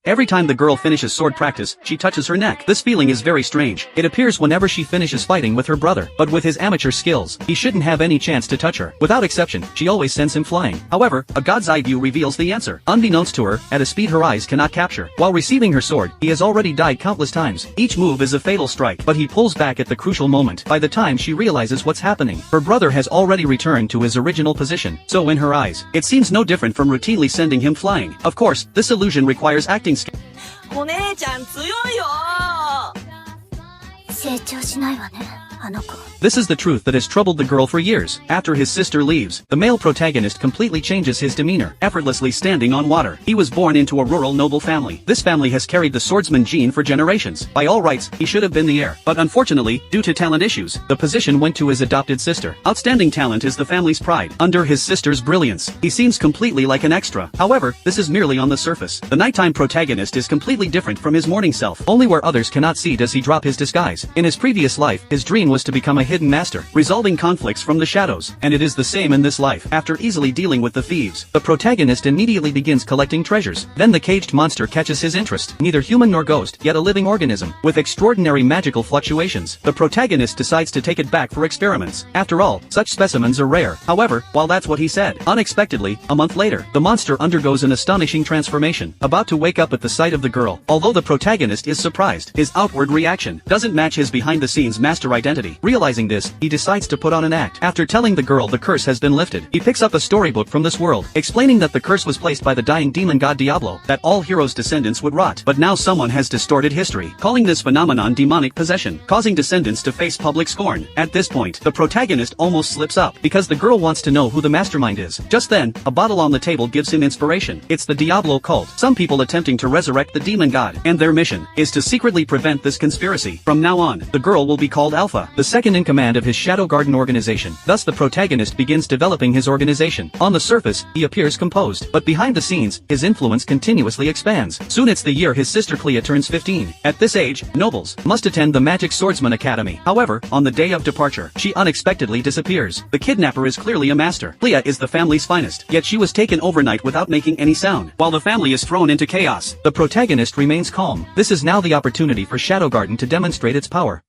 Every time the girl finishes sword practice, she touches her neck. This feeling is very strange. It appears whenever she finishes fighting with her brother, but with his amateur skills, he shouldn't have any chance to touch her. Without exception, she always sends him flying. However, a god's eye view reveals the answer. Unbeknownst to her, at a speed her eyes cannot capture. While receiving her sword, he has already died countless times. Each move is a fatal strike, but he pulls back at the crucial moment. By the time she realizes what's happening, her brother has already returned to his original position. So in her eyes, it seems no different from routinely sending him flying. Of course, this illusion requires acting skill. お姉ちゃん強いよ。成長しないわね、あの子。 This is the truth that has troubled the girl for years. After his sister leaves, the male protagonist completely changes his demeanor, effortlessly standing on water. He was born into a rural noble family. This family has carried the swordsman gene for generations. By all rights, he should have been the heir. But unfortunately, due to talent issues, the position went to his adopted sister. Outstanding talent is the family's pride. Under his sister's brilliance, he seems completely like an extra. However, this is merely on the surface. The nighttime protagonist is completely different from his morning self. Only where others cannot see does he drop his disguise. In his previous life, his dream was to become a hidden master, resolving conflicts from the shadows, and it is the same in this life. After easily dealing with the thieves, the protagonist immediately begins collecting treasures. Then the caged monster catches his interest, neither human nor ghost, yet a living organism, with extraordinary magical fluctuations. The protagonist decides to take it back for experiments. After all, such specimens are rare. However, while that's what he said, unexpectedly, a month later, the monster undergoes an astonishing transformation. About to wake up at the sight of the girl, although the protagonist is surprised, his outward reaction doesn't match his behind-the-scenes master identity. Realizing this, he decides to put on an act. After telling the girl the curse has been lifted, he picks up a storybook from this world, explaining that the curse was placed by the dying demon god Diablo, that all heroes' descendants would rot. But now someone has distorted history, calling this phenomenon demonic possession, causing descendants to face public scorn. At this point, the protagonist almost slips up, because the girl wants to know who the mastermind is. Just then, a bottle on the table gives him inspiration. It's the Diablo cult, some people attempting to resurrect the demon god, and their mission is to secretly prevent this conspiracy. From now on, the girl will be called Alpha, the second in command of his Shadow Garden organization. Thus the protagonist begins developing his organization. On the surface, he appears composed, but behind the scenes, his influence continuously expands. Soon it's the year his sister Clea turns 15. At this age, nobles must attend the Magic Swordsman Academy. However, on the day of departure, she unexpectedly disappears. The kidnapper is clearly a master. Clea is the family's finest, yet she was taken overnight without making any sound. While the family is thrown into chaos, the protagonist remains calm. This is now the opportunity for Shadow Garden to demonstrate its power.